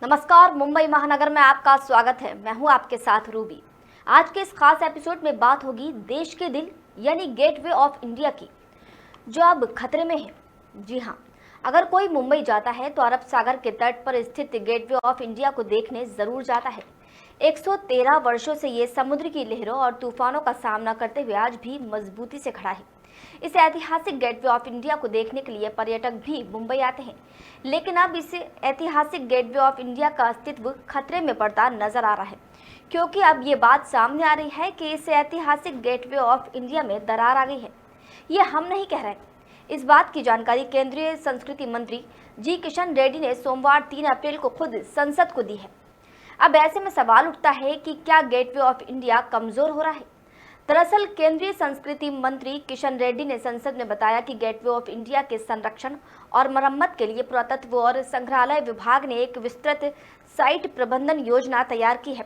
नमस्कार, मुंबई महानगर में आपका स्वागत है। मैं हूं आपके साथ रूबी। आज के इस खास एपिसोड में बात होगी देश के दिल यानी गेटवे ऑफ इंडिया की, जो अब खतरे में है। जी हां, अगर कोई मुंबई जाता है तो अरब सागर के तट पर स्थित गेटवे ऑफ इंडिया को देखने जरूर जाता है। 113 वर्षों से ये समुद्र की लहरों और तूफानों का सामना करते हुए आज भी मजबूती से खड़ा है। इस ऐतिहासिक गेटवे ऑफ इंडिया को देखने के लिए पर्यटक भी मुंबई आते हैं, लेकिन अब इस ऐतिहासिक गेटवे ऑफ इंडिया का अस्तित्व खतरे में पड़ता नजर आ रहा है, क्योंकि अब ये बात सामने आ रही है कि इस ऐतिहासिक गेटवे ऑफ इंडिया में दरार आ गई है। ये हम नहीं कह रहे। इस बात की जानकारी केंद्रीय संस्कृति मंत्री जी किशन रेड्डी ने सोमवार 3 अप्रैल को खुद संसद को दी है। अब ऐसे में सवाल उठता है कि क्या गेटवे ऑफ इंडिया कमजोर हो रहा है। दरअसल केंद्रीय संस्कृति मंत्री किशन रेड्डी ने संसद में बताया कि गेटवे ऑफ इंडिया के संरक्षण और मरम्मत के लिए पुरातत्व और संग्रहालय विभाग ने एक विस्तृत साइट प्रबंधन योजना तैयार की है।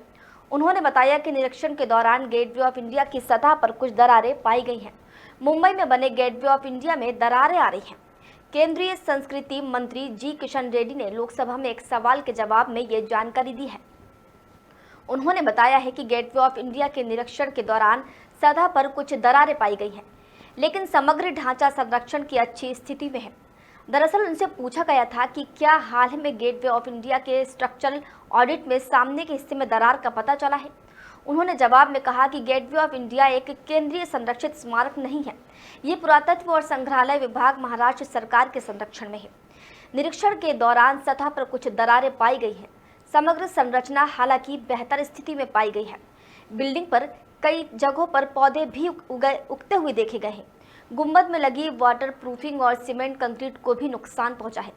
उन्होंने बताया कि निरीक्षण के दौरान गेटवे ऑफ इंडिया की सतह पर कुछ दरारें पाई गई हैं। मुंबई में बने गेटवे ऑफ इंडिया में दरारें आ रही हैं। केंद्रीय संस्कृति मंत्री जी किशन रेड्डी ने लोकसभा में एक सवाल के जवाब में ये जानकारी दी है। उन्होंने बताया है कि गेटवे ऑफ इंडिया के निरीक्षण के दौरान सतह पर कुछ दरारें पाई गई हैं, लेकिन समग्र ढांचा संरक्षण की अच्छी स्थिति में है। दरअसल उनसे पूछा गया था कि क्या हाल ही में गेटवे ऑफ इंडिया के स्ट्रक्चरल ऑडिट में सामने के हिस्से में दरार का पता चला है। उन्होंने जवाब में कहा कि गेटवे ऑफ इंडिया एक केंद्रीय संरक्षित स्मारक नहीं है, ये पुरातत्व और संग्रहालय विभाग महाराष्ट्र सरकार के संरक्षण में है। निरीक्षण के दौरान सतह पर कुछ दरारें पाई गई हैं। समग्र संरचना हालांकि बेहतर स्थिति में पाई गई है। बिल्डिंग पर कई जगहों पर पौधे भी उगते हुए देखे गए हैं। गुंबद में लगी वाटर प्रूफिंग और सीमेंट कंक्रीट को भी नुकसान पहुंचा है।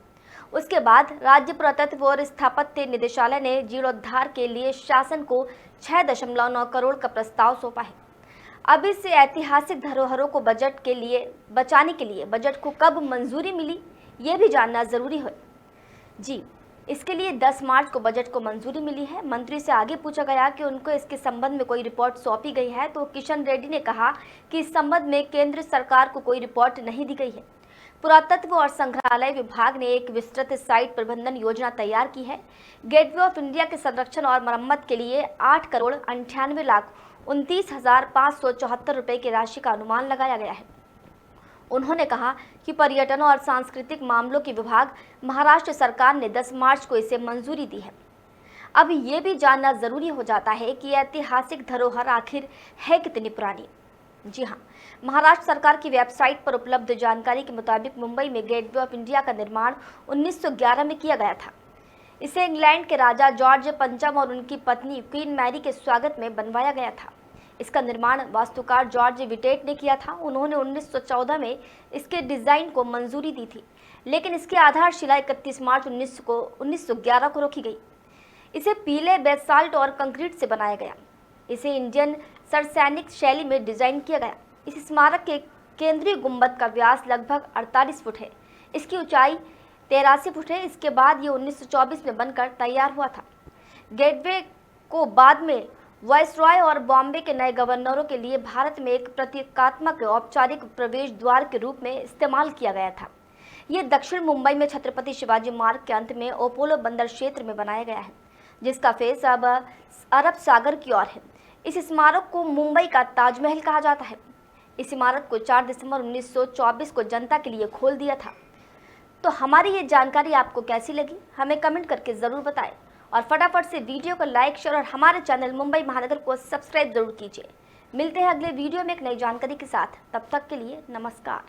उसके बाद राज्य पुरातत्व और स्थापत्य निदेशालय ने जीर्णोद्धार के लिए शासन को 6.9 करोड़ का प्रस्ताव सौंपा है। अब इस ऐतिहासिक धरोहरों को बचाने के लिए बजट को कब मंजूरी मिली, ये भी जानना जरूरी है। जी, इसके लिए 10 मार्च को बजट को मंजूरी मिली है। मंत्री से आगे पूछा गया कि उनको इसके संबंध में कोई रिपोर्ट सौंपी गई है, तो किशन रेड्डी ने कहा कि इस संबंध में केंद्र सरकार को कोई रिपोर्ट नहीं दी गई है। पुरातत्व और संग्रहालय विभाग ने एक विस्तृत साइट प्रबंधन योजना तैयार की है। गेटवे ऑफ इंडिया के संरक्षण और मरम्मत के लिए 8,98,29,574 रुपए की राशि का अनुमान लगाया गया है। उन्होंने कहा कि पर्यटन और सांस्कृतिक मामलों के विभाग महाराष्ट्र सरकार ने 10 मार्च को इसे मंजूरी दी है। अब ये भी जानना जरूरी हो जाता है कि ऐतिहासिक धरोहर आखिर है कितनी पुरानी। जी हाँ, महाराष्ट्र सरकार की वेबसाइट पर उपलब्ध जानकारी के मुताबिक मुंबई में गेटवे ऑफ इंडिया का निर्माण 1911 में किया गया था। इसे इंग्लैंड के राजा जॉर्ज पंचम और उनकी पत्नी क्वीन मैरी के स्वागत में बनवाया गया था। इसका निर्माण वास्तुकार जॉर्ज विटेट ने किया था। उन्होंने 1914 में इसके डिजाइन को मंजूरी दी थी, लेकिन इसकी आधारशिला 31 मार्च 1911 को रखी गई। इसे पीले बेसाल्ट और कंक्रीट से बनाया गया। इसे इंडियन सरसैनिक शैली में डिजाइन किया गया। इस स्मारक के केंद्रीय गुंबद का व्यास लगभग 48 फुट है। इसकी ऊंचाई 83 फुट है। इसके बाद ये 1924 में बनकर तैयार हुआ था। गेटवे को बाद में वायसरॉय और बॉम्बे के नए गवर्नरों के लिए भारत में एक प्रतीकात्मक औपचारिक प्रवेश द्वार के रूप में इस्तेमाल किया गया था। ये दक्षिण मुंबई में छत्रपति शिवाजी मार्ग के अंत में ओपोलो बंदर क्षेत्र में बनाया गया है, जिसका फेस अब अरब सागर की ओर है। इस स्मारक को मुंबई का ताजमहल कहा जाता है। इस इमारत को 4 दिसंबर 1924 को जनता के लिए खोल दिया था। तो हमारी ये जानकारी आपको कैसी लगी, हमें कमेंट करके ज़रूर बताएं और फटाफट से वीडियो को लाइक, शेयर और हमारे चैनल मुंबई महानगर को सब्सक्राइब जरूर कीजिए। मिलते हैं अगले वीडियो में एक नई जानकारी के साथ। तब तक के लिए नमस्कार।